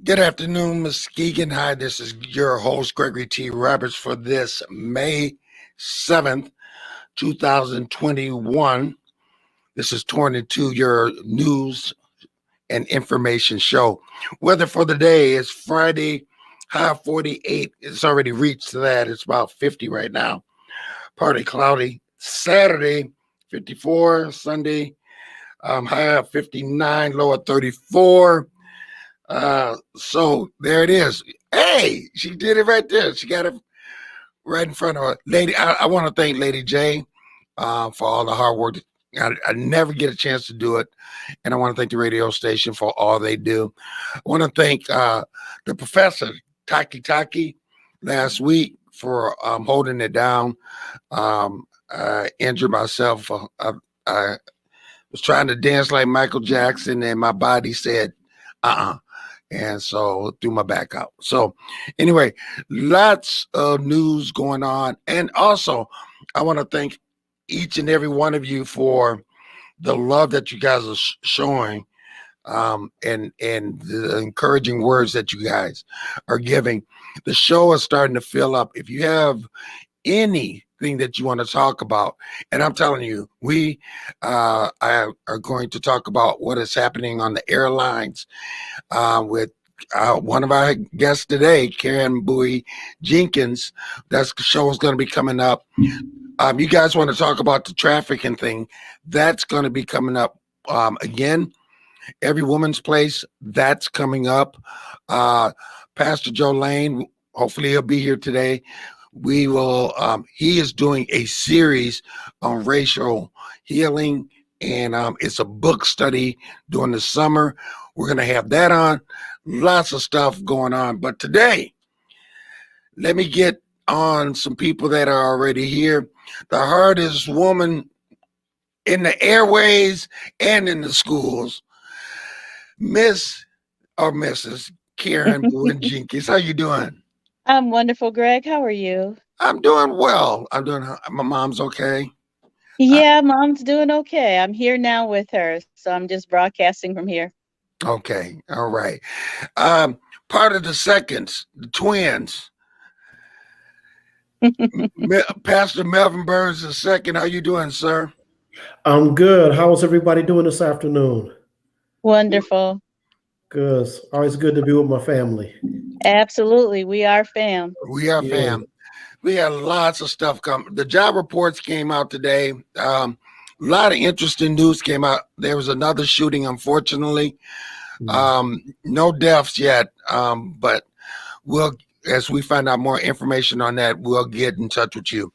Good afternoon, Muskegon. Hi, this is your host, Gregory T. Roberts, for this May 7th, 2021. This is 22, your news and information show. Weather for the day is Friday, high 48. It's already reached that. It's about 50 right now. Partly cloudy. Saturday, 54. Sunday, high of 59, low at 34. So there it is. Hey, she did it right there. She got it right in front of her. Lady, I want to thank Lady J for all the hard work. I never get a chance to do it. And I want to thank the radio station for all they do. I want to thank the professor, Taki, last week for holding it down. I injured myself. I was trying to dance like Michael Jackson, and my body said, and so threw my back out. So anyway, lots of news going on. And also, I want to thank each and every one of you for the love that you guys are showing, and the encouraging words that you guys are giving. The show is starting to fill up. If you have anything that you want to talk about, and I'm telling you, we are going to talk about what is happening on the airlines with one of our guests today, Karen Bowie Jenkins. That show is going to be coming up. You guys want to talk about the trafficking thing? That's going to be coming up again. Every Woman's Place, that's coming up. Pastor Joe Lane, hopefully he'll be here today. We will, he is doing a series on racial healing, and it's a book study during the summer. We're going to have that on. Lots of stuff going on. But today, let me get on some people that are already here. The hardest woman in the airways and in the schools, Miss or Mrs. Karen Boone Jenkins. How you doing? I'm wonderful, Greg. How are you? I'm doing well. My mom's okay. Yeah, Mom's doing okay. I'm here now with her, so I'm just broadcasting from here. Okay. All right. Um, Part of the seconds, the twins. Pastor Melvin Burns II. How you doing, sir? I'm good. How's everybody doing this afternoon? Wonderful. Good. It's always good to be with my family. Absolutely. We are fam. We are Yeah. fam. We had lots of stuff come. The job reports came out today. A lot of interesting news came out. There was another shooting, unfortunately. No deaths yet, but we'll, as we find out more information on that, we'll get in touch with you.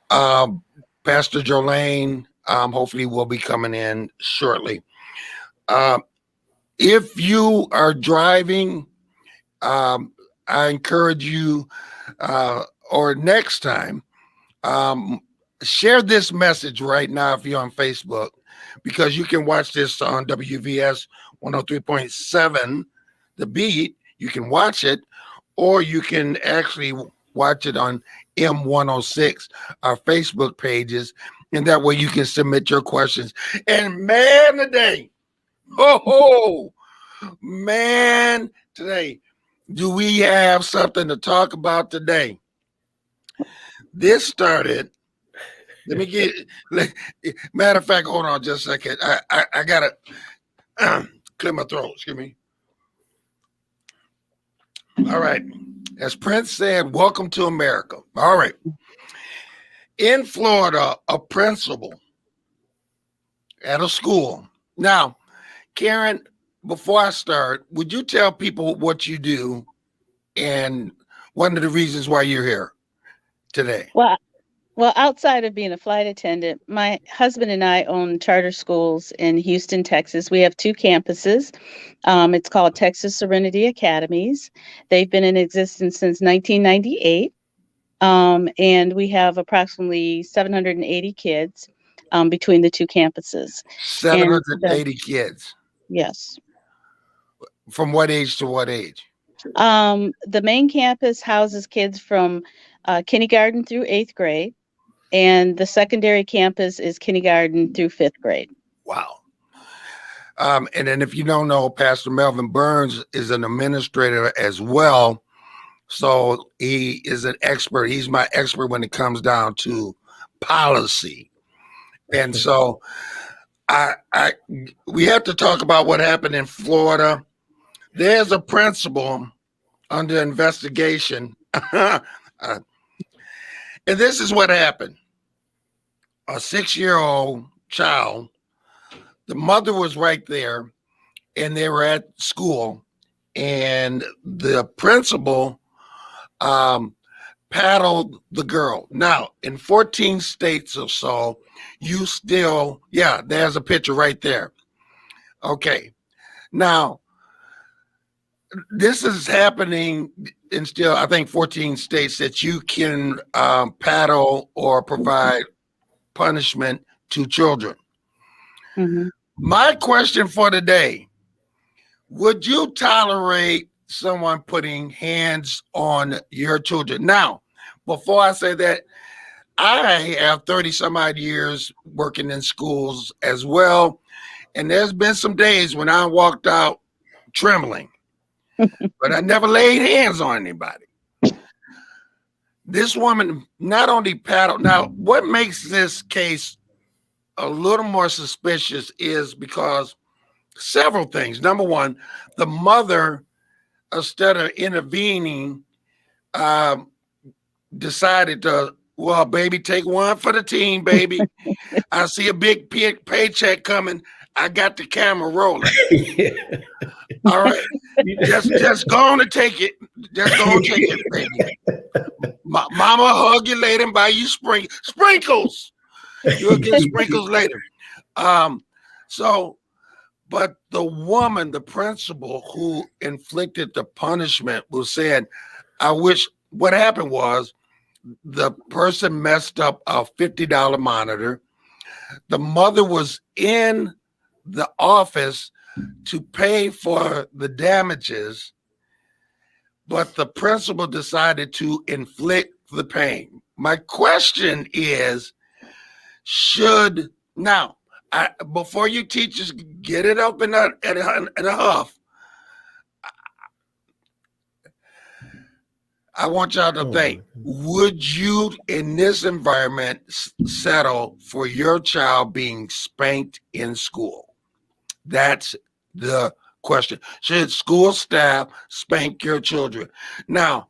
Pastor Jolene, hopefully will be coming in shortly. If you are driving, I encourage you, or next time, share this message right now if you're on Facebook, because you can watch this on WVS 103.7, The Beat. You can watch it, or you can actually watch it on M106, our Facebook pages, and that way you can submit your questions. And man, today, man, today, do we have something to talk about today? This started. Let me get. Matter of fact, hold on just a second. I gotta clear my throat. Excuse me. All right. As Prince said, welcome to America. All right. In Florida, a principal at a school. Now, Karen, before I start, would you tell people what you do and one of the reasons why you're here today? Well, outside of being a flight attendant, my husband and I own charter schools in Houston, Texas. We have two campuses. It's called Texas Serenity Academies. They've been in existence since 1998. And we have approximately 780 kids between the two campuses. 780 kids. Yes. From what age to what age? The main campus houses kids from kindergarten through 8th grade, and the secondary campus is kindergarten through 5th grade. Wow. And then if you don't know, Pastor Melvin Burns is an administrator as well. So he is an expert. He's my expert when it comes down to policy. And so we have to talk about what happened in Florida. There's a principal under investigation. And this is what happened. A 6-year-old child, the mother was right there, and they were at school, and the principal paddled the girl. Now, in 14 states or so, you still, yeah, there's a picture right there. Okay. Now, this is happening in still, I think, 14 states that you can paddle or provide punishment to children. Mm-hmm. My question for today, would you tolerate someone putting hands on your children? Now, before I say that, I have 30 some odd years working in schools as well. And there's been some days when I walked out trembling, but I never laid hands on anybody. This woman not only paddled. Now, what makes this case a little more suspicious is because several things. Number one, the mother, instead of intervening, decided to, well, baby, take one for the team, baby. I see a big paycheck coming. I got the camera rolling. Yeah. All right. Just go on and take it. Just go and take it, baby. Mama hug you later and buy you sprinkles. You'll get sprinkles later. But the woman, the principal who inflicted the punishment, was saying, I wish, what happened was the person messed up a $50 monitor. The mother was in the office to pay for the damages, but the principal decided to inflict the pain. My question is, before you teachers get it up in a huff, I want y'all to think, would you in this environment settle for your child being spanked in school? That's the question. Should school staff spank your children? Now,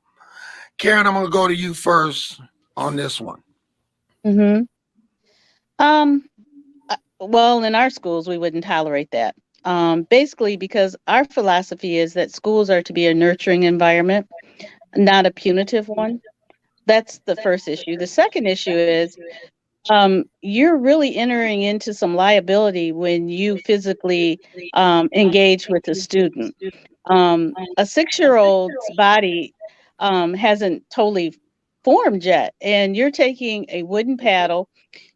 Karen, I'm going to go to you first on this one. Mm-hmm. Well, in our schools, we wouldn't tolerate that. Basically, because our philosophy is that schools are to be a nurturing environment, not a punitive one. That's the first issue. The second issue is you're really entering into some liability when you physically engage with a student. A 6-year-old's body hasn't totally formed yet, and you're taking a wooden paddle,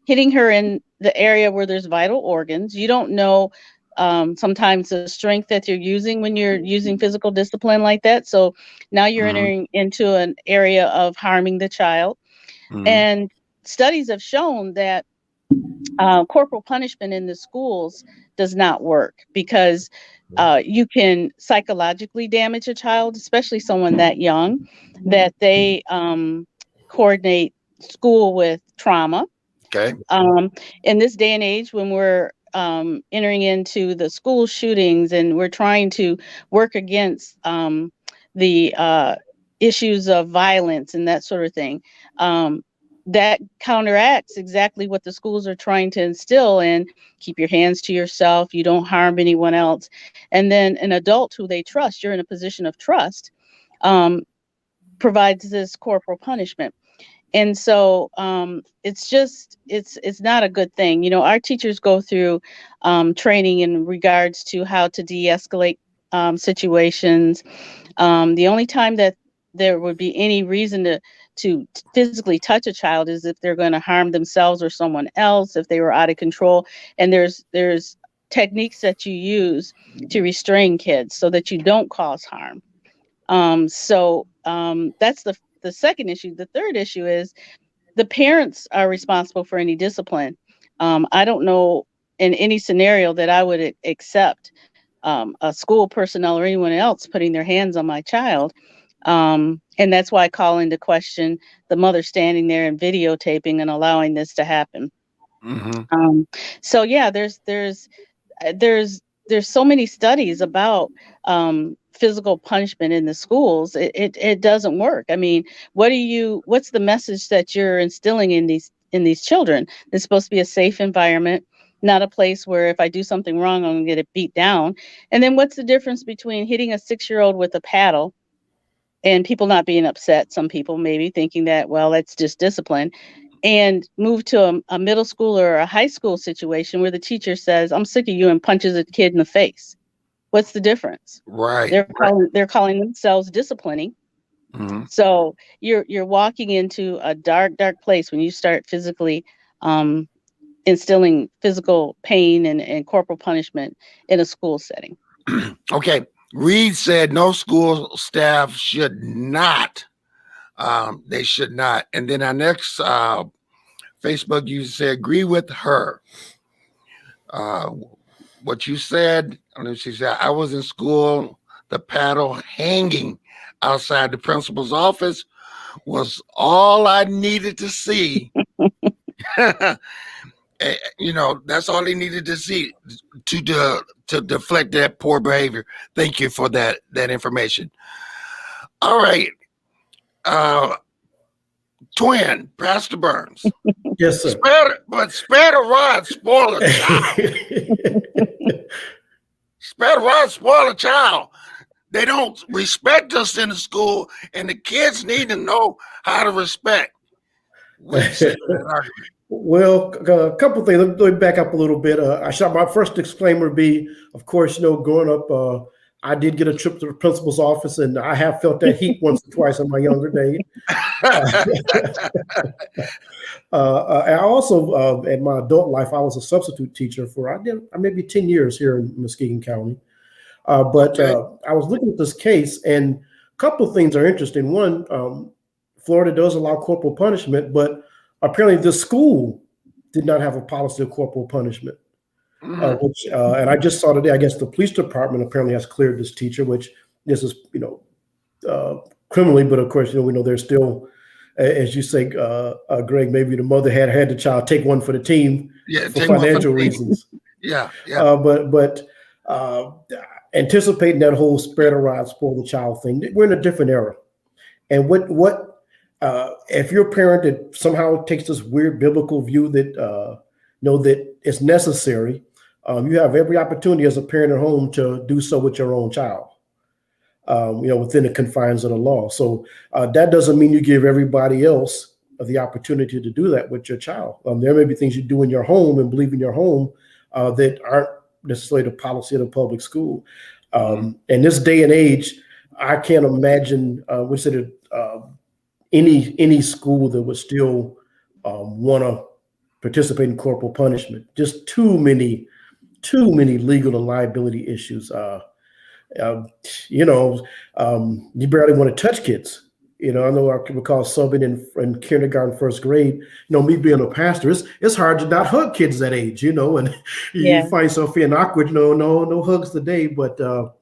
hitting her in the area where there's vital organs. You don't know sometimes the strength that you're using when you're using physical discipline like that. So now you're entering into an area of harming the child. And studies have shown that corporal punishment in the schools does not work because you can psychologically damage a child, especially someone that young, that they coordinate school with trauma. Okay. In this day and age, when we're entering into the school shootings and we're trying to work against the issues of violence and that sort of thing, that counteracts exactly what the schools are trying to instill in: keep your hands to yourself, you don't harm anyone else. And then an adult who they trust, you're in a position of trust, provides this corporal punishment. And so it's not a good thing. You know, our teachers go through training in regards to how to de-escalate situations. The only time that there would be any reason to physically touch a child is if they're going to harm themselves or someone else, if they were out of control. And there's techniques that you use to restrain kids so that you don't cause harm. That's the second issue. The third issue is the parents are responsible for any discipline. I don't know in any scenario that I would accept a school personnel or anyone else putting their hands on my child. And that's why I call into question the mother standing there and videotaping and allowing this to happen. So yeah, there's so many studies about physical punishment in the schools. It doesn't work. I mean, what's the message that you're instilling in these children? It's supposed to be a safe environment, not a place where if I do something wrong, I'm gonna get it beat down. And then what's the difference between hitting a 6-year-old with a paddle and people not being upset? Some people maybe thinking that, well, that's just discipline, and move to a middle school or a high school situation where the teacher says, I'm sick of you, and punches a kid in the face. What's the difference? Right. They're calling themselves disciplining. So you're walking into a dark place when you start physically instilling physical pain and corporal punishment in a school setting. Okay. Reed said no school staff should not. They should not. And then our next Facebook user said, agree with her. What you said, she said, I was in school, the paddle hanging outside the principal's office was all I needed to see. That's all he needed to see to deflect that poor behavior. Thank you for that information. All right. Twin, Pastor Burns. Yes, sir. Spare the rod, spoil a child. Spare the rod, spoil a child. They don't respect us in the school, and the kids need to know how to respect. Well, a couple of things. Let me back up a little bit. My first disclaimer would be, of course, growing up, I did get a trip to the principal's office, and I have felt that heat once or twice in my younger days. I also, in my adult life, I was a substitute teacher for maybe 10 years here in Muskegon County. But I was looking at this case, and a couple of things are interesting. One, Florida does allow corporal punishment, but apparently the school did not have a policy of corporal punishment. And I just saw today, I guess the police department apparently has cleared this teacher, which this is, criminally, but of course, we know there's still, as you say, Greg, maybe the mother had the child take one for the team for financial reasons. Yeah. But anticipating that whole spare the rod, spoil the child thing, we're in a different era. And what if you're a parent that somehow takes this weird biblical view that that it's necessary, you have every opportunity as a parent at home to do so with your own child, within the confines of the law. So that doesn't mean you give everybody else the opportunity to do that with your child. There may be things you do in your home and believe in your home that aren't necessarily the policy of the public school. In this day and age, I can't imagine any school that would still want to participate in corporal punishment. Just too many legal and liability issues. You barely want to touch kids. I know I can recall subbing in kindergarten, first grade. Me being a pastor, it's hard to not hug kids that age. And you find yourself feeling awkward. No hugs today. But for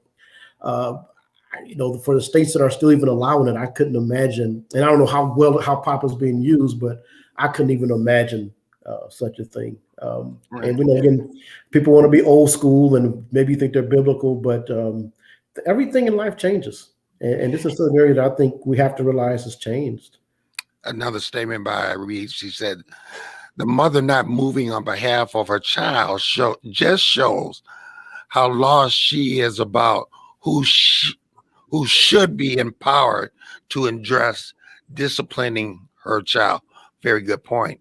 the states that are still even allowing it, I couldn't imagine. And I don't know how PAPA's being used, but I couldn't even imagine such a thing. Right. And again, people want to be old school and maybe think they're biblical, but everything in life changes. And this is an area that I think we have to realize has changed. Another statement by Reed, she said, the mother not moving on behalf of her child just shows how lost she is about who should be empowered to address disciplining her child. Very good point.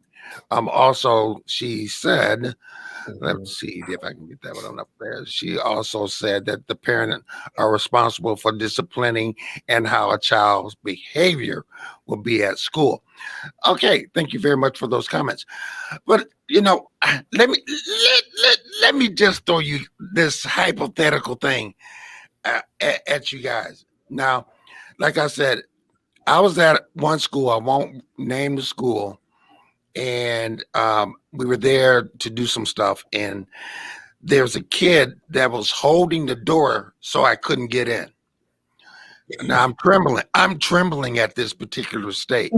Also, she said, let's see if I can get that one up there. She also said that the parent are responsible for disciplining and how a child's behavior will be at school. Okay, thank you very much for those comments. But let me just throw you this hypothetical thing at you guys. Now, like I said, I was at one school. I won't name the school. and we were there to do some stuff, and there's a kid that was holding the door so I couldn't get in. Now I'm trembling at this particular state.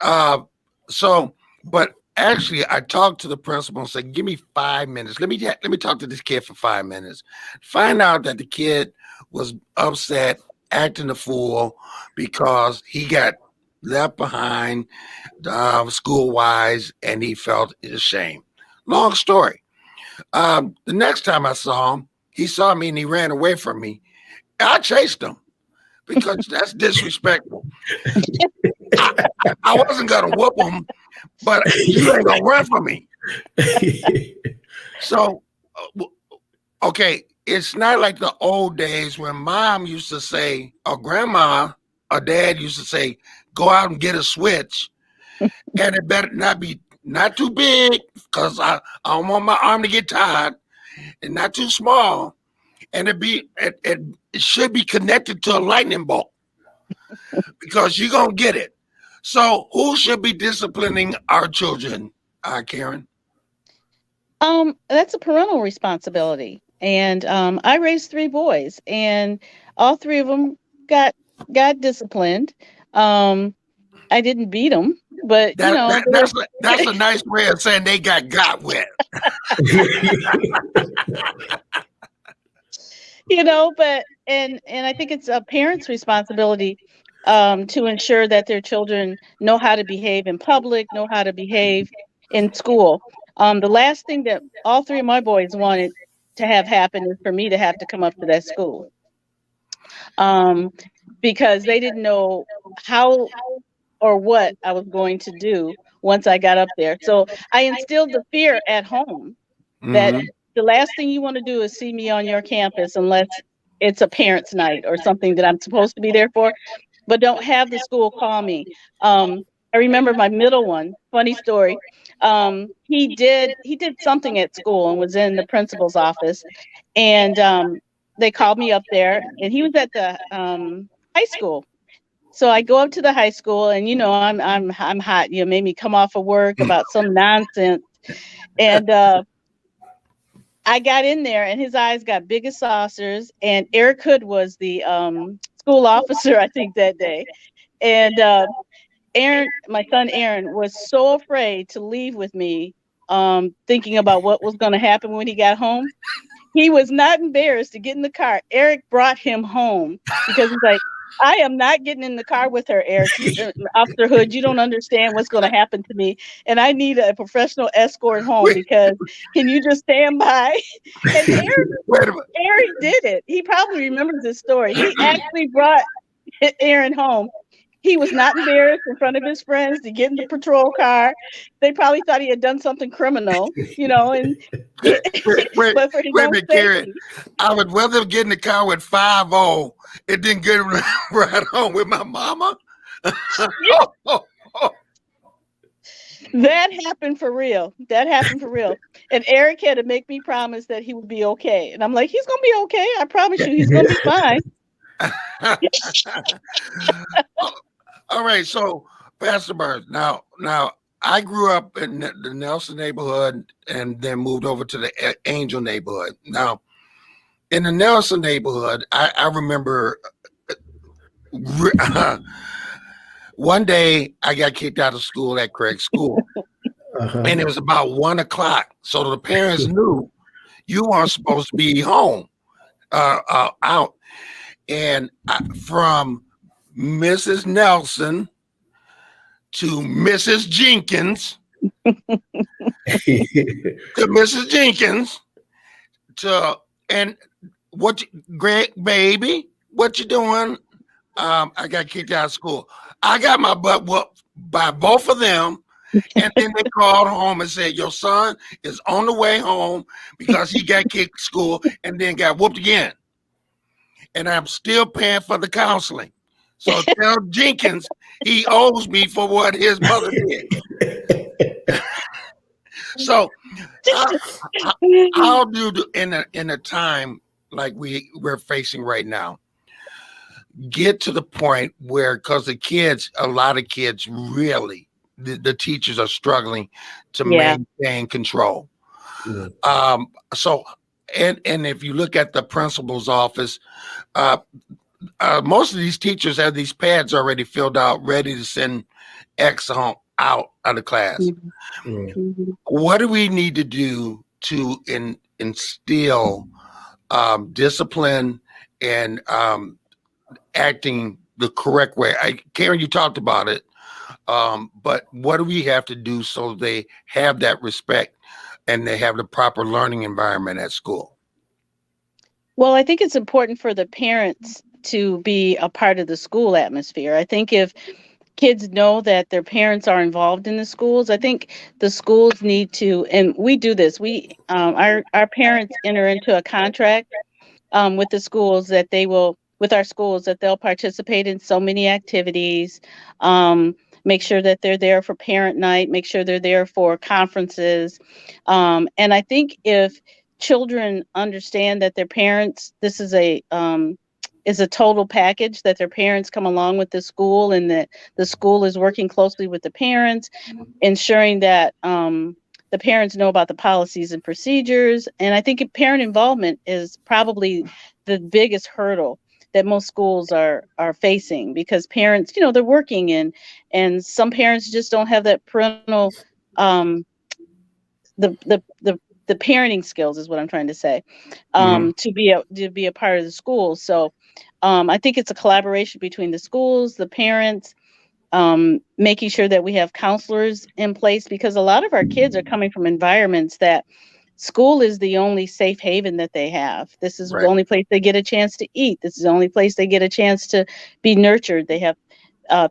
But actually I talked to the principal and said, give me 5 minutes. Let me talk to this kid for 5 minutes. Find out that the kid was upset, acting a fool because he got left behind school wise and he felt ashamed. Long story. The next time I saw him, he saw me and he ran away from me. I chased him because that's disrespectful. I wasn't gonna whoop him, but you ain't gonna run from me. So, okay, it's not like the old days when mom used to say, or grandma or dad used to say, go out and get a switch, and it better not too big because I don't want my arm to get tired, and not too small, and it should be connected to a lightning bolt because you're gonna get it. So who should be disciplining our children, Karen? That's a parental responsibility. And I raised 3 boys, and all 3 of them got disciplined. I didn't beat them, but That's a nice way of saying they got with. But and I think it's a parent's responsibility to ensure that their children know how to behave in public, know how to behave in school. The last thing that all 3 of my boys wanted to have happen is for me to have to come up to that school, because they didn't know how or what I was going to do once I got up there. So I instilled the fear at home that the last thing you want to do is see me on your campus unless it's a parents' night or something that I'm supposed to be there for, but don't have the school call me. I remember my middle one, funny story. He did something at school and was in the principal's office, and they called me up there, and he was at the high school. So I go up to the high school, and I'm hot. Made me come off of work about some nonsense, and I got in there, and his eyes got big as saucers. And Eric Hood was the school officer, I think, that day, and Aaron, my son Aaron, was so afraid to leave with me, thinking about what was going to happen when he got home. He was not embarrassed to get in the car. Eric brought him home because he's like, I am not getting in the car with her, Eric. Officer Hood, you don't understand what's going to happen to me. And I need a professional escort home because can you just stand by? And Eric did it. He probably remembers this story. He actually brought Aaron home. He was not embarrassed in front of his friends to get in the patrol car. They probably thought he had done something criminal, and but for his own safety. Karen, I would rather get in the car with 5-0 and then get right home with my mama. That happened for real. And Eric had to make me promise that he would be okay. And I'm like, he's gonna be okay. I promise you, he's gonna be fine. All right, so Pastor Burns, now I grew up in the Nelson neighborhood and then moved over to the Angel neighborhood. Now, in the Nelson neighborhood, I remember one day I got kicked out of school at Craig School, and it was about 1:00. So the parents knew you weren't supposed to be home, out. And from Mrs. Nelson to Mrs. Jenkins to Mrs. Jenkins and what great baby, what you doing? I got kicked out of school. I got my butt whooped by both of them. And then they called home and said, your son is on the way home because he got kicked at school and then got whooped again. And I'm still paying for the counseling. So tell Jenkins he owes me for what his mother did. So how do in a time like we're facing right now, get to the point where, because a lot of kids really the teachers are struggling to Yeah. maintain control. Yeah. So, and if you look at the principal's office, most of these teachers have these pads already filled out, ready to send X home out of the class. Yeah. Mhm. What do we need to do to instill discipline and acting the correct way? Karen, you talked about it, but what do we have to do so they have that respect and they have the proper learning environment at school? Well, I think it's important for the parents to be a part of the school atmosphere. I think if kids know that their parents are involved in the schools, I think the schools need to, and we do this. Our parents enter into a contract with the schools that they will, with our schools, that they'll participate in so many activities. Make sure that they're there for parent night. Make sure they're there for conferences. And I think if children understand that their parents, this is a total package, that their parents come along with the school, and that the school is working closely with the parents, ensuring that the parents know about the policies and procedures. And I think parent involvement is probably the biggest hurdle that most schools are facing, because parents, they're working, and some parents just don't have that parental um the parenting skills, is what I'm trying to say, to be a part of the school. So I think it's a collaboration between the schools, the parents, making sure that we have counselors in place, because a lot of our kids are coming from environments that school is the only safe haven that they have. This is the Right. only place they get a chance to eat. This is the only place they get a chance to be nurtured. They have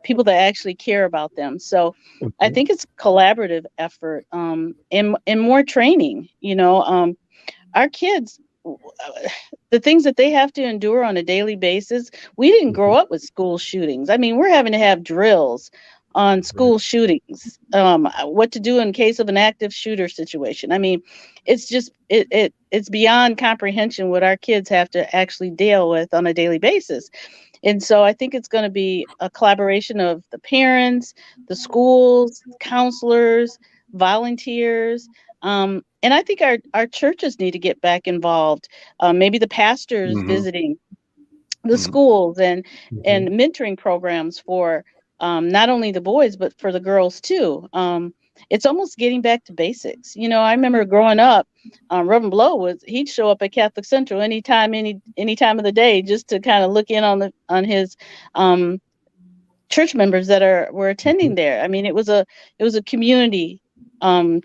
people that actually care about them. So I think it's a collaborative effort, and more training. Our kids, the things that they have to endure on a daily basis. We didn't grow up with school shootings. I mean, we're having to have drills on school shootings, what to do in case of an active shooter situation. I mean, it's just it's beyond comprehension what our kids have to actually deal with on a daily basis. And so I think it's going to be a collaboration of the parents, the schools, counselors, volunteers. And I think our churches need to get back involved. Maybe the pastors visiting the schools, and mentoring programs for not only the boys, but for the girls too. It's almost getting back to basics. I remember growing up, Reverend Blow he'd show up at Catholic Central any time of the day, just to kind of look in on his church members that were attending there. I mean, it was a community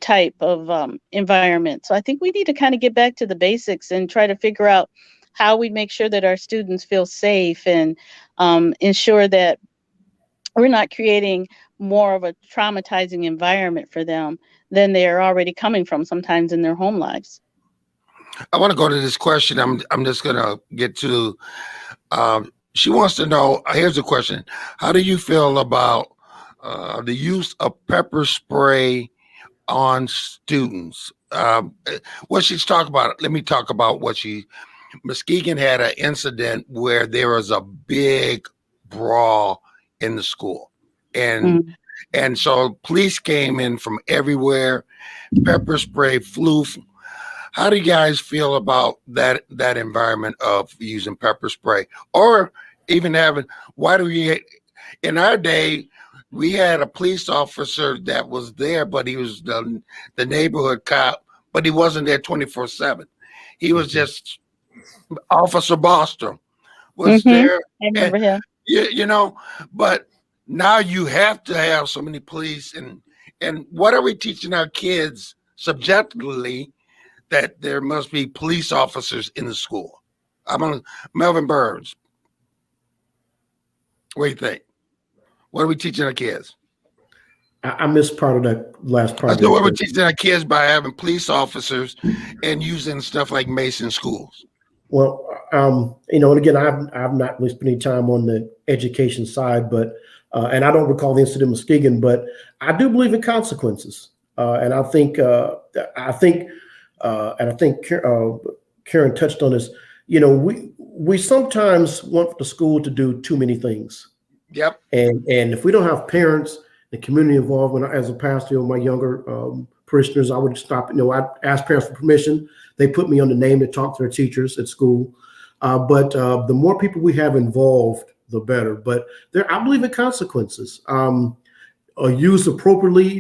type of environment. So I think we need to kind of get back to the basics and try to figure out how we make sure that our students feel safe, and ensure that we're not creating more of a traumatizing environment for them than they are already coming from sometimes in their home lives. I want to go to this question. I'm just gonna get to. She wants to know. Here's a question: how do you feel about the use of pepper spray on students? What she's talking about. Let me talk about what Muskegon had an incident where there was a big brawl in the school, and so police came in from everywhere. Pepper spray flew. How do you guys feel about that environment of using pepper spray, or even having? Why do we? In our day, we had a police officer that was there, but he was the neighborhood cop, but he wasn't there 24/7. He was just Officer Bostrom was there. I remember him. But now you have to have so many police, and what are we teaching our kids subjectively, that there must be police officers in the school? I'm on Melvin Burns. What do you think? What are we teaching our kids? I missed part of that last part. I know what we're teaching our kids by having police officers and using stuff like Mason schools. Well, and again, I've not really spent any time on the education side, but and I don't recall the incident in Muskegon, but I do believe in consequences, and I think Karen touched on this. We sometimes want the school to do too many things. Yep. And if we don't have parents and community involvement. As a pastor, my younger parishioners, I would stop. I'd ask parents for permission. They put me on the name to talk to their teachers at school. But the more people we have involved, the better. But I believe in consequences. Used appropriately,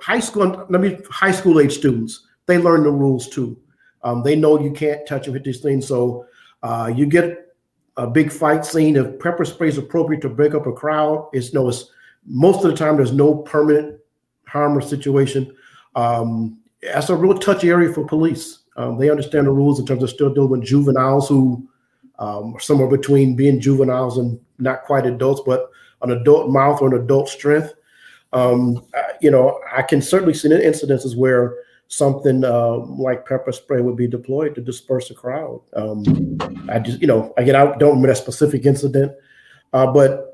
high school age students, they learn the rules too. They know you can't touch and hit these things. So you get a big fight scene. If pepper spray is appropriate to break up a crowd, it's most of the time there's no permanent harm or situation. That's a real touchy area for police. They understand the rules in terms of still dealing with juveniles who are somewhere between being juveniles and not quite adults, but an adult mouth or an adult strength. I can certainly see incidences where something like pepper spray would be deployed to disperse a crowd. Again, I don't remember that specific incident, but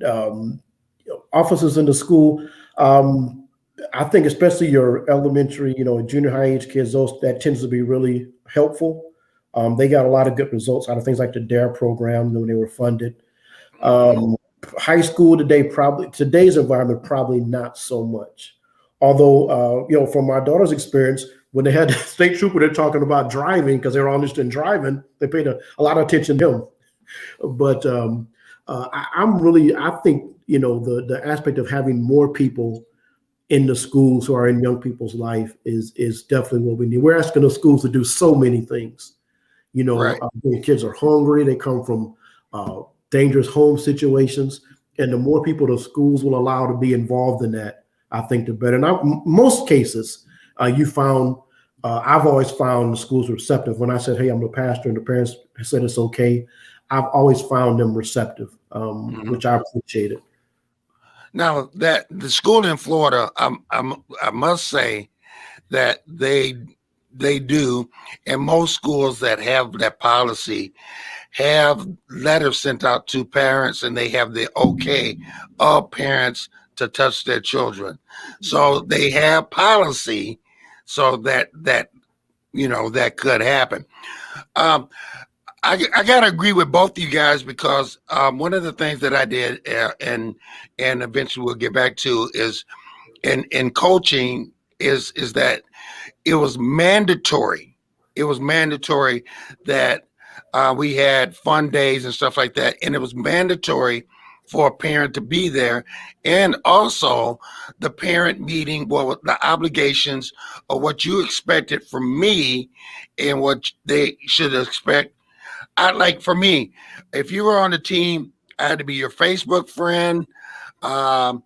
officers in the school, I think especially your elementary, junior high age kids, that tends to be really helpful. They got a lot of good results out of things like the DARE program when they were funded. High school today's environment, probably not so much. Although, from my daughter's experience, when they had the state trooper, they're talking about driving because they were all interested in driving. They paid a lot of attention to him. But I think, the aspect of having more people in the schools who are in young people's life is definitely what we need. We're asking the schools to do so many things. Right. The kids are hungry. They come from dangerous home situations. And the more people the schools will allow to be involved in that, I think the better. Now, most cases, I've always found the schools receptive. When I said, hey, I'm the pastor, and the parents said it's okay, I've always found them receptive, which I appreciated. Now that the school in Florida, I must say that they do, and most schools that have that policy have letters sent out to parents, and they have the okay of parents to touch their children. So they have policy, so that could happen. I gotta agree with both of you guys because one of the things that I did, and eventually we'll get back to, is in coaching is that it was mandatory. It was mandatory that we had fun days and stuff like that, and it was mandatory for a parent to be there, and also the parent meeting, the obligations of what you expected from me and what they should expect. For me, if you were on the team, I had to be your Facebook friend. I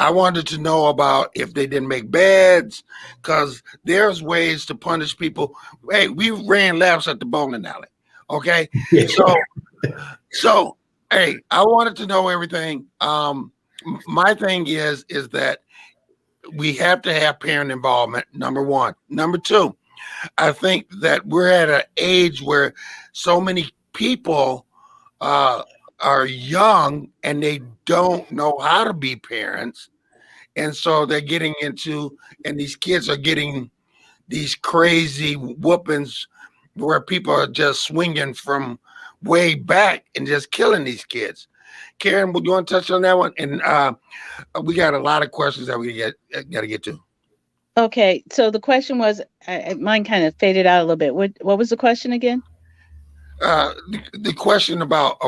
wanted to know about if they didn't make beds, because there's ways to punish people. Hey, we ran laps at the bowling alley. Okay. Yeah. So hey, I wanted to know everything. My thing is that we have to have parent involvement, number one. Number two, I think that we're at an age where so many people are young and they don't know how to be parents. And so they're getting into, and these kids are getting these crazy whoopings where people are just swinging from way back and just killing these kids. Karen, would you want to touch on that one? And we got a lot of questions that we got to get to. Okay, so the question was, mine kind of faded out a little bit. What was the question again? The question about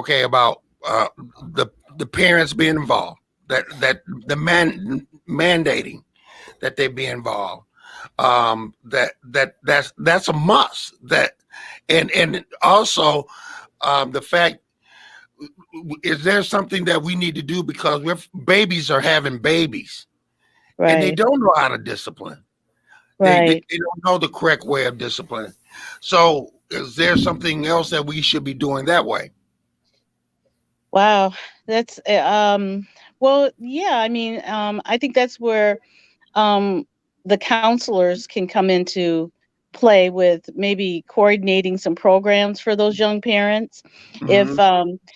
the parents being involved, that the mandating that they be involved, that's a must. That and also the fact, is there something that we need to do, because babies are having babies, Right. and they don't know how to discipline. Right. They don't know the correct way of discipline. So is there something else that we should be doing that way? Wow. That's well, yeah, I mean, I think that's where the counselors can come into play with maybe coordinating some programs for those young parents. If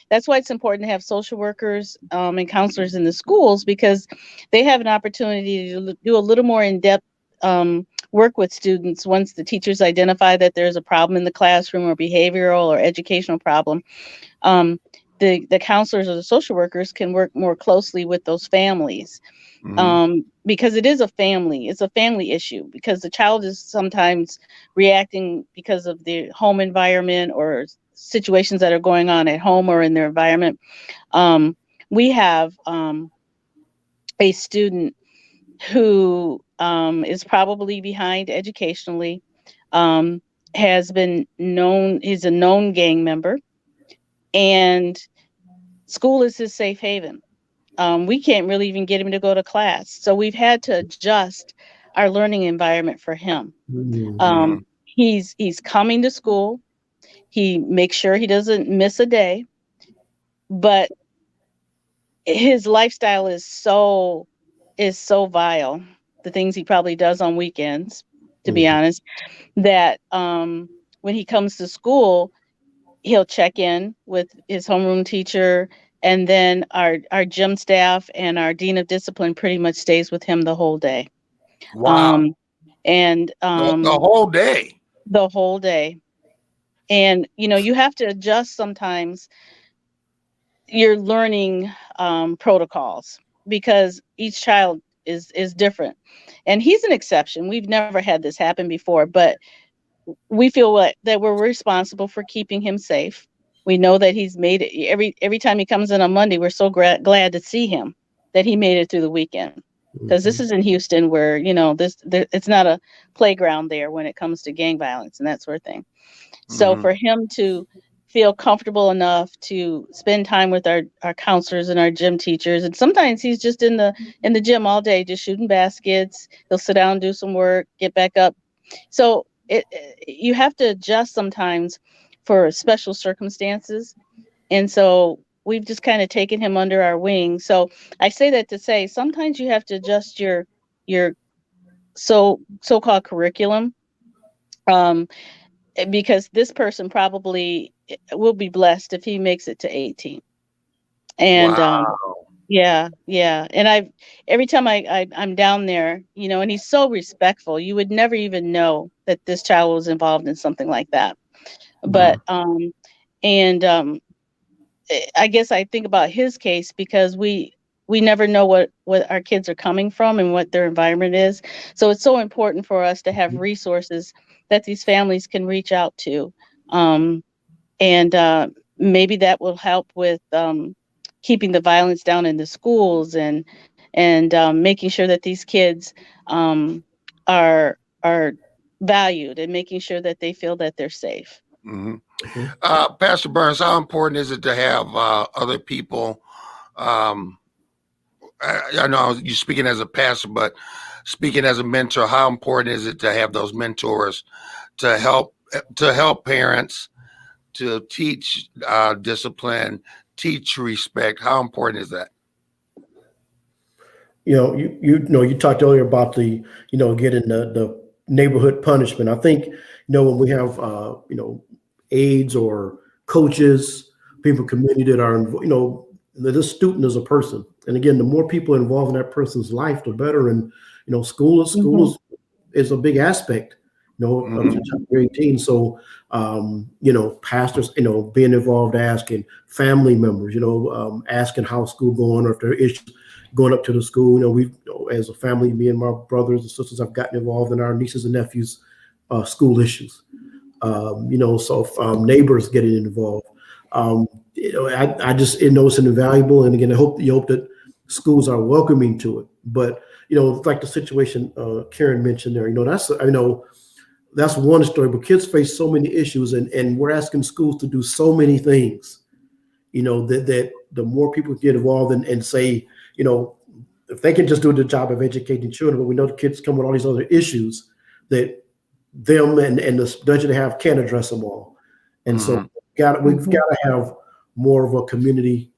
that's why it's important to have social workers and counselors in the schools, because they have an opportunity to do a little more in-depth work with students once the teachers identify that there's a problem in the classroom, or behavioral or educational problem. the counselors or the social workers can work more closely with those families. Because it's a family issue, because the child is sometimes reacting because of the home environment or situations that are going on at home or in their environment. We have a student who is probably behind educationally, has been known, he's a known gang member, and school is his safe haven. We can't really even get him to go to class. So we've had to adjust our learning environment for him. He's coming to school. He makes sure he doesn't miss a day, but his lifestyle is so vile. The things he probably does on weekends, to be honest, that when he comes to school, he'll check in with his homeroom teacher, and then our gym staff and our dean of discipline pretty much stays with him the whole day. Wow. And The whole day. The whole day. And you have to adjust sometimes your learning protocols, because each child is different. And he's an exception. We've never had this happen before, but we feel that we're responsible for keeping him safe. We know that he's made it every time he comes in on Monday. We're so glad to see him, that he made it through the weekend, because this is in Houston, where it's not a playground there when it comes to gang violence and that sort of thing. So for him to feel comfortable enough to spend time with our counselors and our gym teachers, and sometimes he's just in the gym all day just shooting baskets. He'll sit down, do some work, get back up. So you have to adjust sometimes for special circumstances. And so we've just kind of taken him under our wing. So I say that to say, sometimes you have to adjust your so-called curriculum, because this person probably will be blessed if he makes it to 18. And wow. Yeah. And every time I'm down there, and he's so respectful, you would never even know that this child was involved in something like that. But I guess I think about his case, because we never know what our kids are coming from and what their environment is. So it's so important for us to have resources that these families can reach out to. And maybe that will help with keeping the violence down in the schools, and making sure that these kids are valued, and making sure that they feel that they're safe. Pastor Burns, how important is it to have other people? I know you're speaking as a pastor, but speaking as a mentor, how important is it to have those mentors to help parents, to teach discipline, teach respect? How important is that? You talked earlier about the getting the neighborhood punishment. I think when we have aides or coaches, people in the community that are this student is a person, and again, the more people involved in that person's life, the better. And school is a big aspect of 18. So pastors being involved, asking family members, asking how school going, or if there are issues going up to the school. We as a family, me and my brothers and sisters have gotten involved in our nieces and nephews' school issues. So neighbors getting involved. I just it's invaluable. And again, I hope that schools are welcoming to it. But like the situation Karen mentioned there, that's one story. But kids face so many issues, and we're asking schools to do so many things. That the more people get involved and say, if they can just do the job of educating children, but we know the kids come with all these other issues that them and the budget they have can't address them all. And so we've got to have more of a community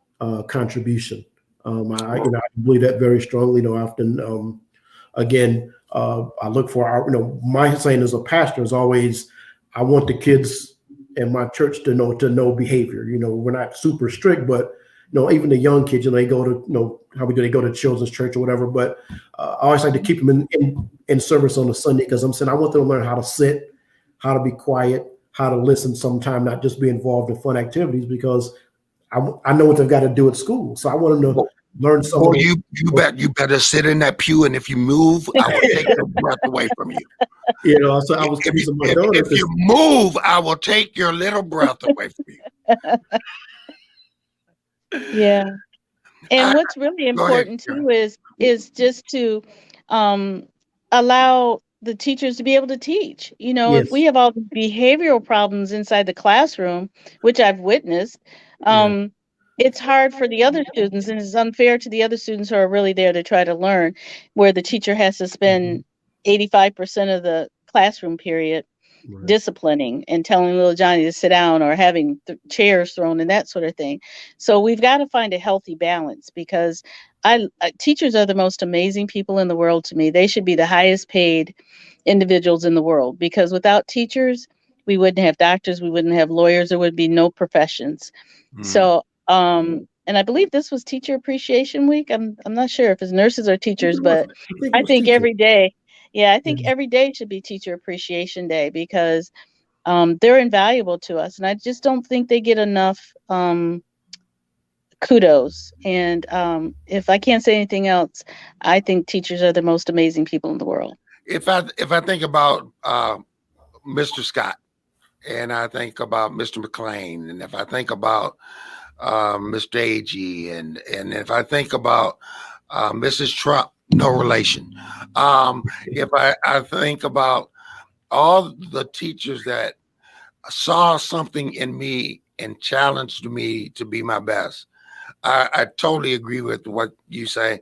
contribution. I believe that very strongly. Often, again, I look for my saying as a pastor is always, I want the kids in my church to know behavior. We're not super strict, but even the young kids, they go to they go to children's church or whatever. But I always like to keep them in service on a Sunday, because I'm saying I want them to learn how to sit, how to be quiet, how to listen sometime, not just be involved in fun activities, because I know what they've got to do at school. So I want them to learn some of Or those. you better sit in that pew, and if you move, I will take your breath away from you. You know, so I was teasing my daughter. If you move, I will take your little breath away from you. Yeah. And what's really Go ahead, important Karen. too is just to allow the teachers to be able to teach. You know, if we Yes. have all the behavioral problems inside the classroom, which I've witnessed, Yeah. it's hard for the other students, and it's unfair to the other students who are really there to try to learn, where the teacher has to spend 85% of the classroom period Right. disciplining and telling little Johnny to sit down or having chairs thrown and that sort of thing. So we've got to find a healthy balance, because teachers are the most amazing people in the world to me. They should be the highest paid individuals in the world, because without teachers, we wouldn't have doctors, we wouldn't have lawyers, there would be no professions. So and I believe this was Teacher Appreciation Week. I'm not sure if it's nurses or teachers, but think it I was think teacher. every day, yeah, I think Yeah. every day should be Teacher Appreciation Day, because they're invaluable to us, and I just don't think they get enough kudos. And if I can't say anything else, I think teachers are the most amazing people in the world. If I think about Mr. Scott, and I think about Mr. McLean, and if I think about Mr. Agee, and if I think about Mrs. Trump, no relation. If I think about all the teachers that saw something in me and challenged me to be my best, I totally agree with what you say.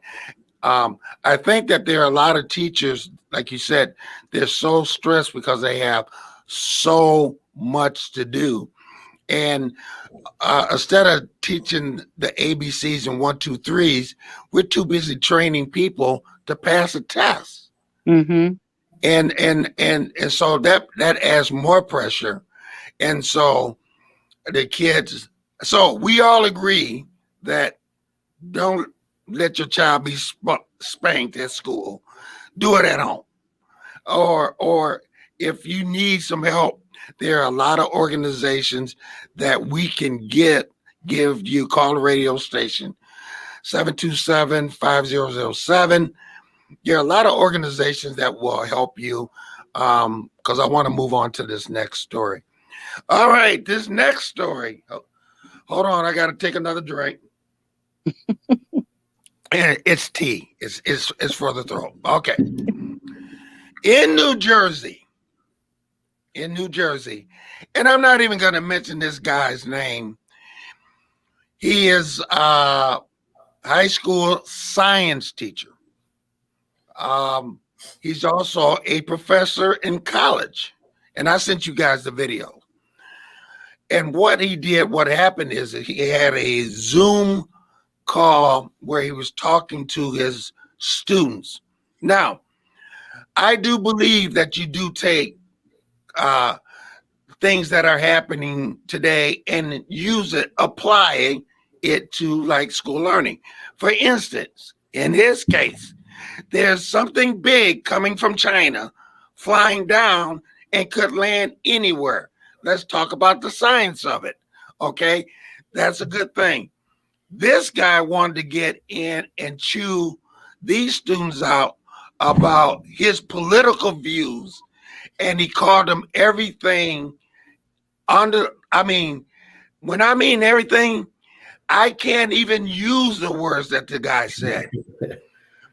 I think that there are a lot of teachers, like you said, they're so stressed because they have so much to do. And instead of teaching the ABCs and 1, 2, 3s, we're too busy training people to pass a test. Mm-hmm. And so that adds more pressure. And so the kids, so we all agree that don't let your child be spanked at school. Do it at home. Or if you need some help, there are a lot of organizations that we can give you. Call the radio station 727-5007. There are a lot of organizations that will help you, because I want to move on to this next story. All right, this next story. Hold on, I got to take another drink. And it's tea. It's for the throat. Okay. In New Jersey, and I'm not even going to mention this guy's name. He is a high school science teacher. He's also a professor in college, and I sent you guys the video. And what happened is that he had a Zoom call where he was talking to his students. Now, I do believe that you do take things that are happening today and apply it to like school learning. For instance, in his case, there's something big coming from China, flying down and could land anywhere. Let's talk about the science of it. Okay, that's a good thing. This guy wanted to get in and chew these students out about his political views, and he called them everything when I mean everything, I can't even use the words that the guy said.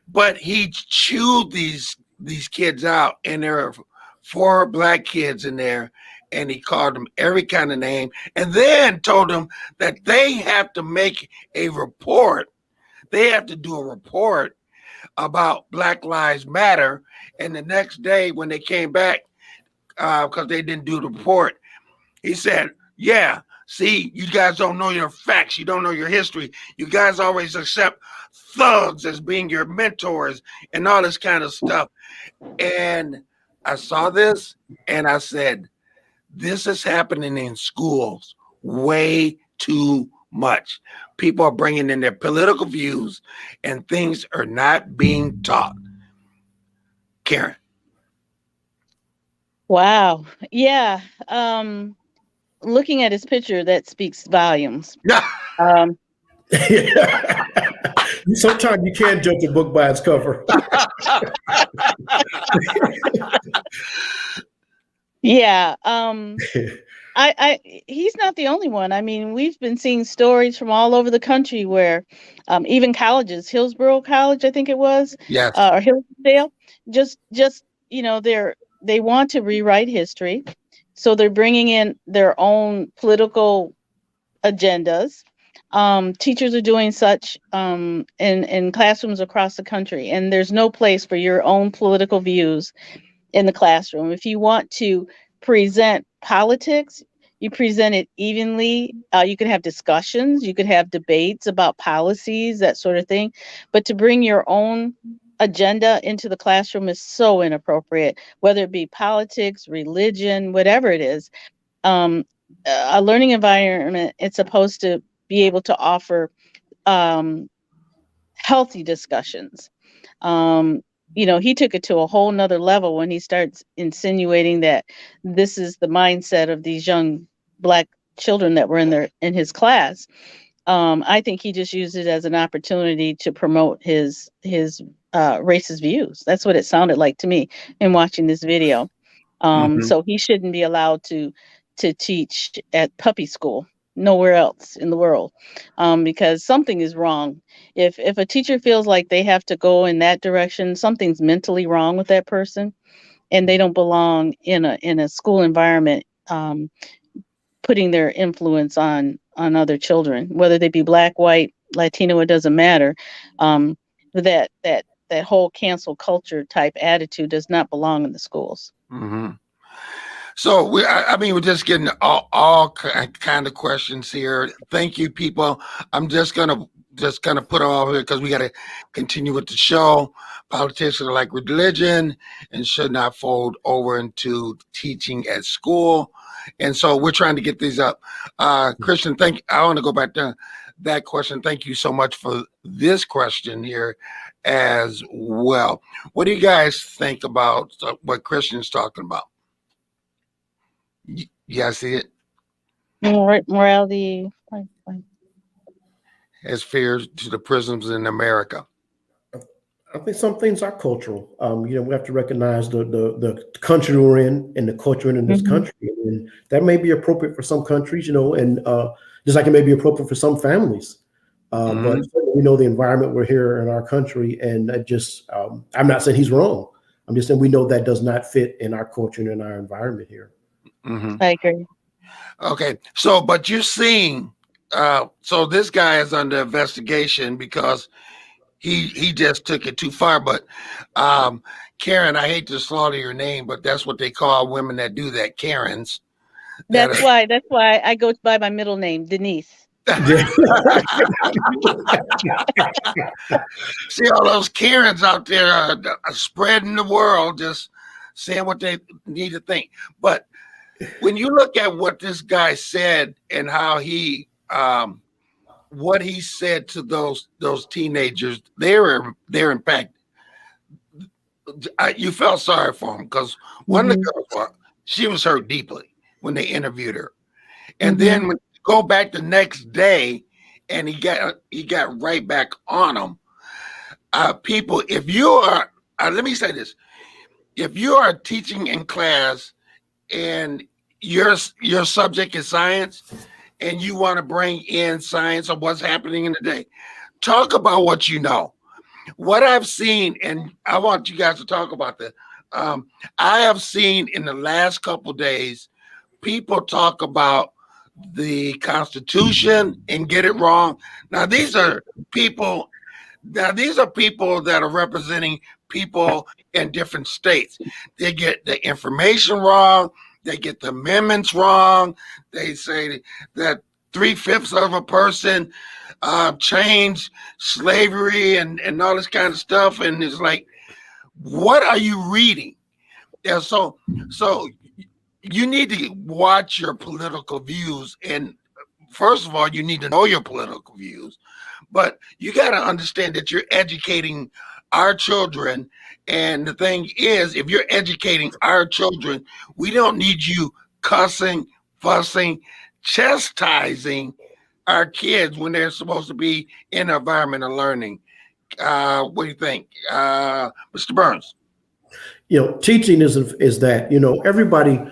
But he chewed these kids out, and there are 4 black kids in there, and he called them every kind of name, and then told them that they have to make a report. They have to do a report about Black Lives Matter. And the next day when they came back, because they didn't do the report, he said, yeah, see, you guys don't know your facts. You don't know your history. You guys always accept thugs as being your mentors and all this kind of stuff. And I saw this and I said, this is happening in schools way too much. People are bringing in their political views and things are not being taught. Karen. Wow. Yeah. looking at his picture, that speaks volumes. Yeah. Um, Sometimes you can't judge a book by its cover. yeah. He's not the only one. I mean, we've been seeing stories from all over the country where even colleges, Hillsborough College, I think it was, Yes. or Hillsdale, just they want to rewrite history, so they're bringing in their own political agendas. Teachers are doing such in classrooms across the country, and there's no place for your own political views in the classroom. If you want to present politics, you present it evenly. You can have discussions, you could have debates about policies, that sort of thing. But to bring your own agenda into the classroom is so inappropriate, whether it be politics, religion, whatever it is. A learning environment, it's supposed to be able to offer healthy discussions. He took it to a whole nother level when he starts insinuating that this is the mindset of these young Black children that were in his class. I think he just used it as an opportunity to promote his racist views. That's what it sounded like to me in watching this video. So he shouldn't be allowed to teach at puppy school nowhere else in the world, because something is wrong. If a teacher feels like they have to go in that direction, something's mentally wrong with that person, and they don't belong in a school environment, putting their influence on other children, whether they be Black, white, Latino, it doesn't matter. That whole cancel culture type attitude does not belong in the schools. Mm-hmm. So we're just getting all kind of questions here. Thank you, people. I'm just gonna put it all here because we got to continue with the show. Politics are like religion and should not fold over into teaching at school. And so we're trying to get these up. Christian, I want to go back to that question. Thank you so much for this question here as well. What do you guys think about what Christian's talking about? You guys see it? Morality as fears to the prisms in America. I think some things are cultural. We have to recognize the country we're in and the culture in this country, and that may be appropriate for some countries, and just like it may be appropriate for some families. But we know the environment we're here in our country, and I'm not saying he's wrong. I'm just saying we know that does not fit in our culture and in our environment here. I agree. Okay, but you're seeing, so this guy is under investigation because he just took it too far. But Karen, I hate to slaughter your name, but that's what they call women that do that, Karens. That's why I go by my middle name, Denise. See all those Karens out there are spreading the world, just saying what they need to think. But when you look at what this guy said and how he what he said to those teenagers, they're impacted. You felt sorry for him because one of the girls, she was hurt deeply when they interviewed her, and then when you go back the next day, and he got right back on them. People, if you are, let me say this: if you are teaching in class and your subject is science, and you want to bring in science of what's happening in the day, talk about what you know. What I've seen, and I want you guys to talk about this. I have seen in the last couple of days, people talk about the Constitution and get it wrong. Now these are people that are representing people in different states. They get the information wrong. They get the amendments wrong. They say that 3/5 of a person changed slavery and all this kind of stuff. And it's like, what are you reading? Yeah, so you need to watch your political views. And first of all, you need to know your political views. But you got to understand that you're educating our children. And the thing is, if you're educating our children, we don't need you cussing, fussing, chastising our kids when they're supposed to be in an environment of learning. What do you think, Mr. Burns? Teaching is that, everybody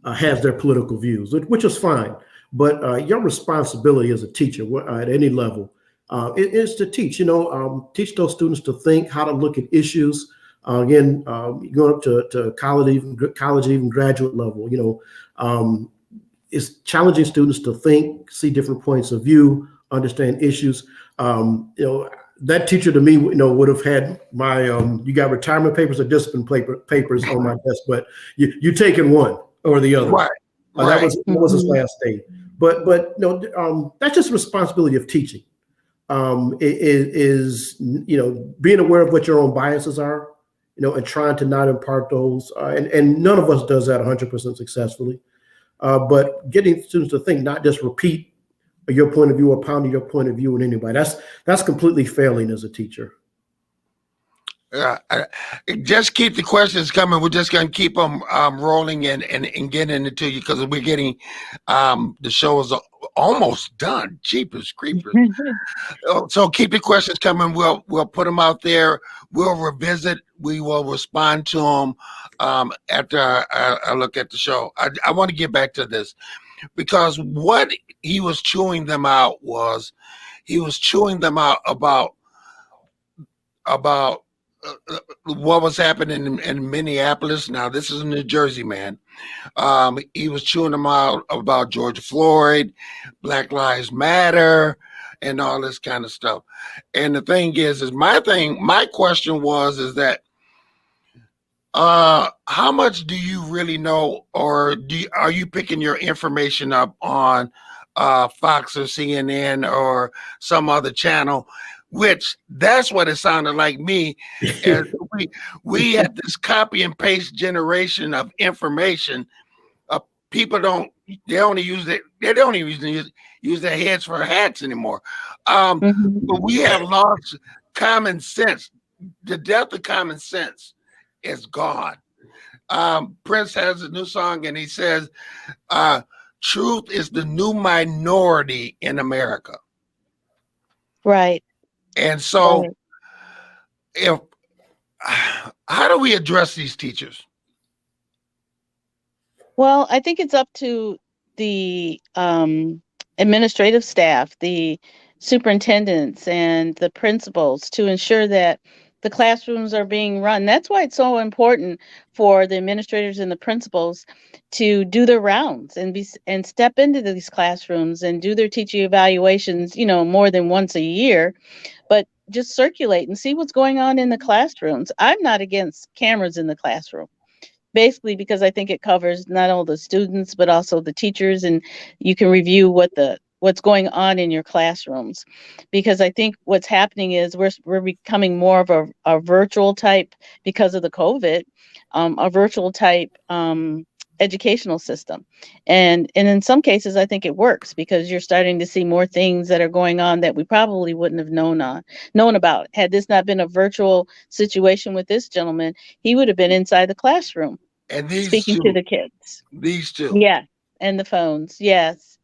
has their political views, which is fine. But your responsibility as a teacher at any level is to teach, teach those students to think, how to look at issues. Again, going up to college, even graduate level, it's challenging students to think, see different points of view, understand issues. That teacher to me, would have had my, you got retirement papers or discipline papers on my desk, but you taking one or the other. Right. That was his last day. But that's just the responsibility of teaching. It is being aware of what your own biases are, and trying to not impart those. And none of us does that 100% successfully. But getting students to think, not just repeat your point of view or pounding your point of view with anybody. That's completely failing as a teacher. Just keep the questions coming. We're just going to keep them rolling and getting into you because we're getting the show is almost done. Jeepers creepers. So keep the questions coming. We'll put them out there. We'll revisit. We will respond to them after I look at the show. I want to get back to this because what he was chewing them out was he was chewing them out about what was happening in Minneapolis. Now, this is a New Jersey man. He was chewing them out about George Floyd, Black Lives Matter, and all this kind of stuff. And the thing is my question was, is that how much do you really know, or are you picking your information up on Fox or CNN or some other channel? Which that's what it sounded like me. As we had this copy and paste generation of information. People don't use their heads for hats anymore. But we have lost common sense. The death of common sense is gone. Prince has a new song and he says, truth is the new minority in America. Right. And so how do we address these teachers? Well, I think it's up to the administrative staff, the superintendents and the principals to ensure that the classrooms are being run. That's why it's so important for the administrators and the principals to do their rounds and step into these classrooms and do their teaching evaluations, more than once a year, but just circulate and see what's going on in the classrooms. I'm not against cameras in the classroom, basically because I think it covers not only the students but also the teachers, and you can review what's going on in your classrooms. Because I think what's happening is we're becoming more of a virtual type because of the COVID, a virtual type educational system. And in some cases, I think it works because you're starting to see more things that are going on that we probably wouldn't have known about. Had this not been a virtual situation with this gentleman, he would have been inside the classroom and speaking to the kids. These two. Yeah. And the phones. Yes.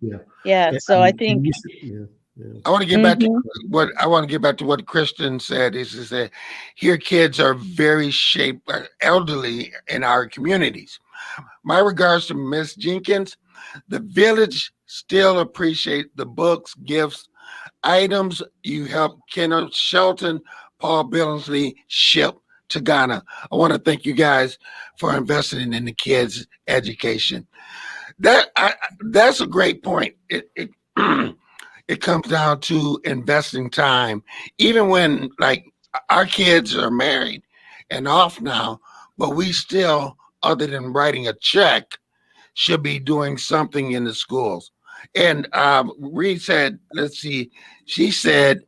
Yeah. So I think I want to get back to what Kristen said. Is that here kids are very shaped, elderly in our communities. My regards to Miss Jenkins. The village still appreciate the books, gifts, items you helped Kenneth Shelton, Paul Billingsley ship to Ghana. I want to thank you guys for investing in the kids' education. That's a great point. It comes down to investing time, even when like our kids are married and off now, but we still, other than writing a check, should be doing something in the schools. And Reed said, she said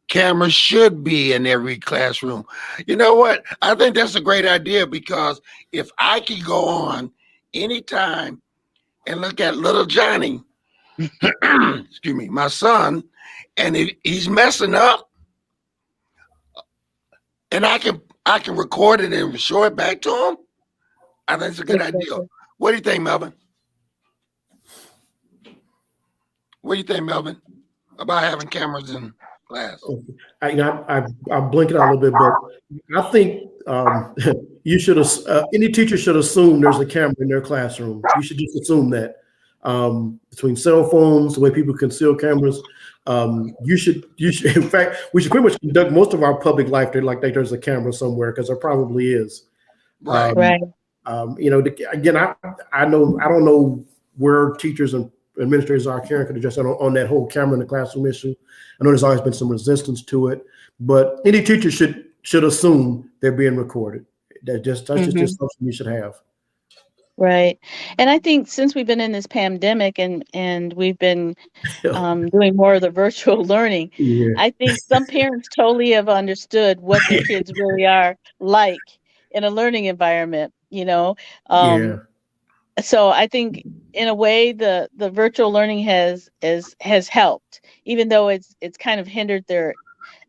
cameras should be in every classroom. You know what? I think that's a great idea because if I could go on anytime and look at little Johnny, excuse me, my son, and he's messing up, and I can record it and show it back to him, I think it's a good idea. What do you think, Melvin? What do you think, Melvin, about having cameras in class? Okay. I'm blinking out a little bit, but I think you should any teacher should assume there's a camera in their classroom. You should just assume that. Between cell phones, the way people conceal cameras, you should. In fact, we should pretty much conduct most of our public life there like there's a camera somewhere, because there probably is. Right. Right. Again, I don't know where teachers and administrators are. Karen could address that on that whole camera in the classroom issue. I know there's always been some resistance to it, but any teacher should assume they're being recorded. That's just something you should have. Right. And I think since we've been in this pandemic and we've been doing more of the virtual learning, Yeah. I think some parents totally have understood what their kids really are like in a learning environment, Yeah. So I think in a way the virtual learning has helped, even though it's kind of hindered their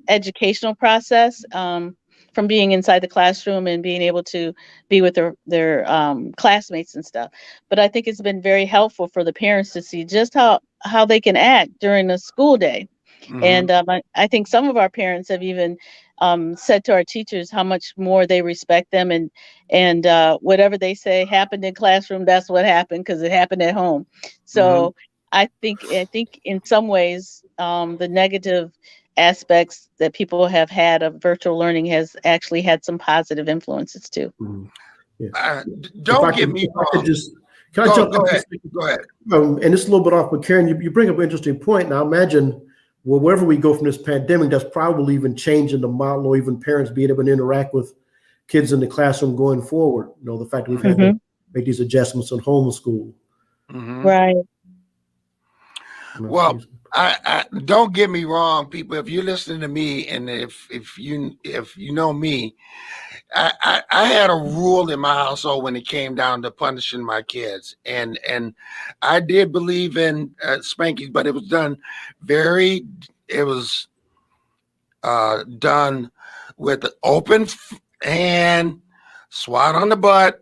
educational process from being inside the classroom and being able to be with their classmates and stuff. But I think it's been very helpful for the parents to see just how they can act during the school day. Mhm. And I think some of our parents have even said to our teachers how much more they respect them, and whatever they say happened in classroom, that's what happened because it happened at home. So I think in some ways the negative aspects that people have had of virtual learning has actually had some positive influences too. Mhm. Yeah. Don't get me wrong. Can I jump Go in? ahead. Go ahead. And it's a little bit off, but Karen, you bring up an interesting point. Now imagine, well, wherever we go from this pandemic, that's probably even changing the model, or even parents being able to interact with kids in the classroom going forward. The fact that we've had to make these adjustments on homeschool. Mhm. Right. Well, I don't get me wrong, people. If you're listening to me, and if you know me, I had a rule in my household when it came down to punishing my kids, and I did believe in spanking, but it was done done with the open hand, swat on the butt,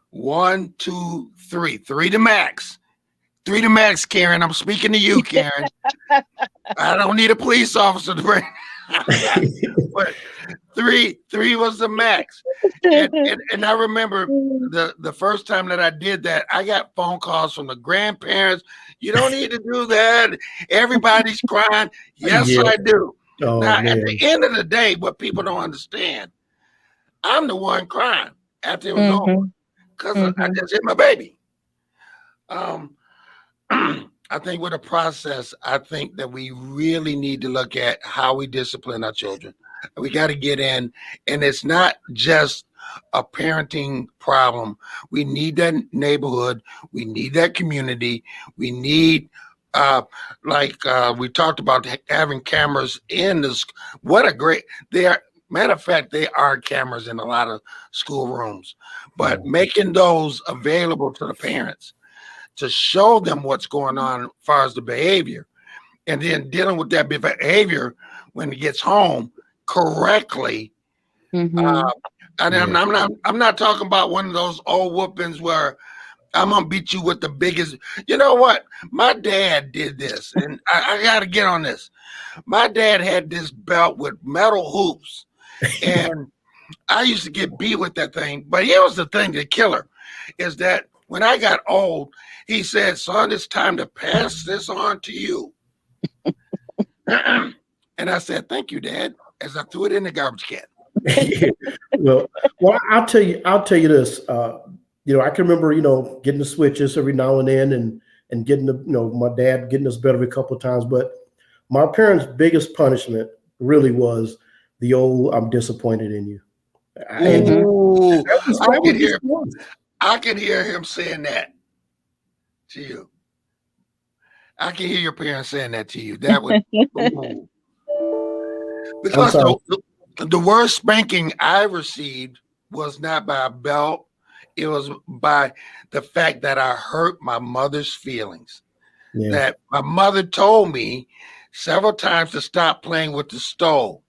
1, 2, 3, 3 to max. 3 to max, Karen. I'm speaking to you, Karen. I don't need a police officer to bring. But three was the max. And I remember the first time that I did that, I got phone calls from the grandparents. You don't need to do that. Everybody's crying. Yes, Yeah. I do. Oh, Now, man. at the end of the day, what people don't understand, I'm the one crying after it was over because I just hit my baby. I think with a process, I think that we really need to look at how we discipline our children. We got to get in, and it's not just a parenting problem. We need that neighborhood. We need that community. We need, we talked about having cameras in this. Matter of fact, they are cameras in a lot of schoolrooms, but making those available to the parents to show them what's going on as far as the behavior, and then dealing with that behavior when it gets home correctly. And I'm not talking about one of those old whoopings where I'm gonna beat you with the biggest. You know what? My dad did this, and I got to get on this. My dad had this belt with metal hoops, and I used to get beat with that thing. But here was the thing, the killer, is that when I got old, he said, "Son, it's time to pass this on to you." And I said, "Thank you, Dad," as I threw it in the garbage can. well, I'll tell you this. I can remember, getting the switches every now and then, and getting my dad getting us better a couple of times. But my parents' biggest punishment really was the old "I'm disappointed in you." I can hear him saying that to you. I can hear your parents saying that to you. That would because the worst spanking I received was not by a belt. It was by the fact that I hurt my mother's feelings. Yeah. That my mother told me several times to stop playing with the stove,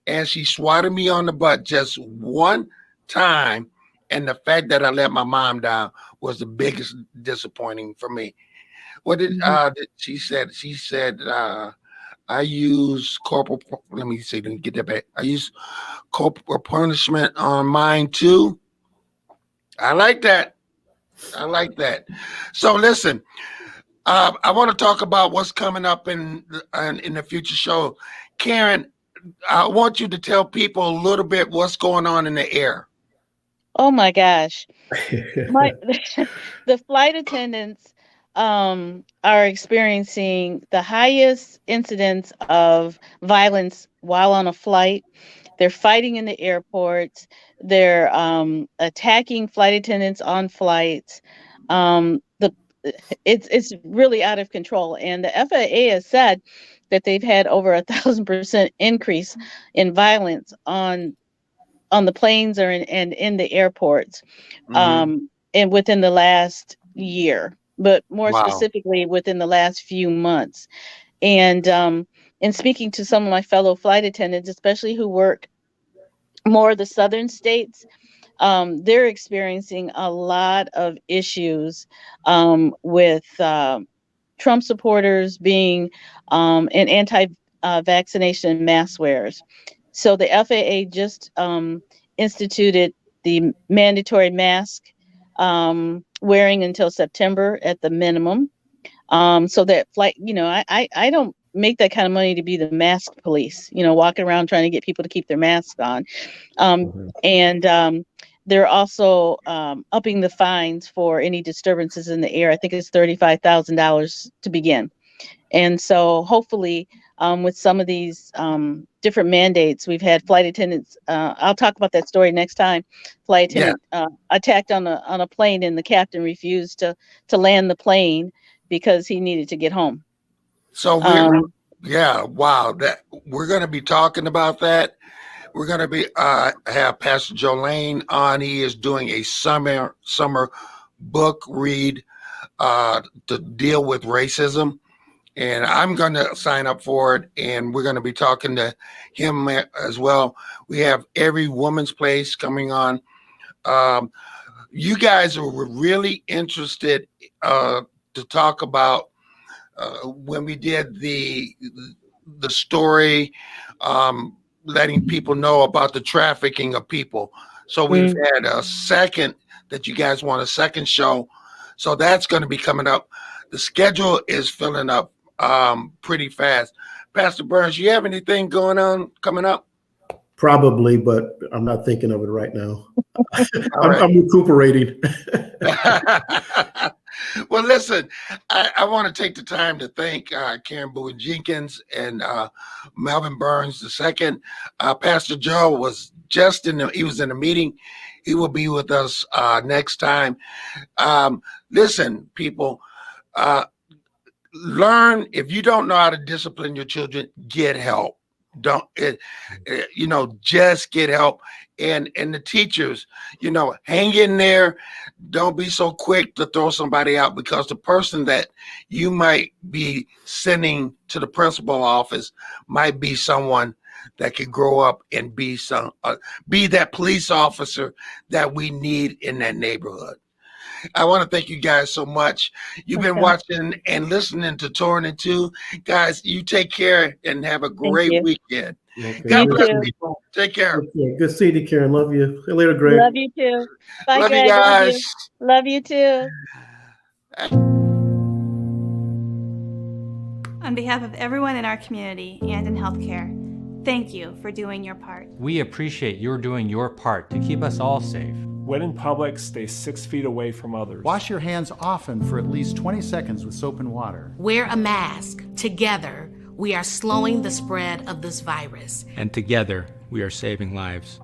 and she swatted me on the butt just one time. And the fact that I let my mom down was the biggest disappointing for me. What Mhm. did she said? She said, I use corporal. Let me see. Let me get that back. I use corporal punishment on mine too. I like that. I like that. So listen, I want to talk about what's coming up in the future show. Karen, I want you to tell people a little bit what's going on in the air. Oh my gosh. My the flight attendants are experiencing the highest incidence of violence while on a flight. They're fighting in the airports. They're attacking flight attendants on flights. The it's really out of control. And the FAA has said that they've had over 1,000% increase in violence on the planes or and in the airports, Mhm. and within the last year, but more Wow. specifically within the last few months. And in speaking to some of my fellow flight attendants, especially who work more of the southern states, they're experiencing a lot of issues with Trump supporters being and anti-vaccination mask wearers. So the FAA just instituted the mandatory mask wearing until September at the minimum. So that flight, I don't make that kind of money to be the mask police, walking around trying to get people to keep their masks on. Um, Mhm. and they're also upping the fines for any disturbances in the air. I think it's $35,000 to begin. And so hopefully, with some of these different mandates, we've had flight attendants. I'll talk about that story next time. Flight Yeah. attendant attacked on a plane, and the captain refused to land the plane because he needed to get home. So Um, yeah, wow. That we're going to be talking about that. We're going to be have Pastor Joe Lane on. He is doing a summer book read to deal with racism, and I'm going to sign up for it. And we're going to be talking to him as well. We have Every Woman's Place coming on. Um, you guys were really interested to talk about when we did the story, letting people know about the trafficking of people. So we've mm, had a second that you guys want a second show. So that's going to be coming up. The schedule is filling up pretty fast. Pastor Burns, you have anything going on coming up? Probably, but I'm not thinking of it right now. All I'm, right. I'm recuperating. Well, listen, I want to take the time to thank Karen Boone Jenkins and Melvin Burns II. Pastor Joe was he was in a meeting. He will be with us next time. Listen, people, uh, learn. If you don't know how to discipline your children, get help. Don't just get help. And the teachers, hang in there. Don't be so quick to throw somebody out, because the person that you might be sending to the principal office might be someone that could grow up and be that police officer that we need in that neighborhood. I want to thank you guys so much. You've been okay. watching and listening to Torn in Two. Guys, you take care and have a Thank great you. weekend. Okay, God You good bless too. seeing people. Take care. you. Good seeing you, Karen. Love you. See you later, Greg. Love you too. Bye, Love you Greg. Love you. guys. Love you too. On behalf of everyone in our community and in healthcare, thank you for doing your part. We appreciate your doing your part to keep us all safe. When in public, stay 6 feet away from others. Wash your hands often for at least 20 seconds with soap and water. Wear a mask. Together, we are slowing the spread of this virus. And together, we are saving lives.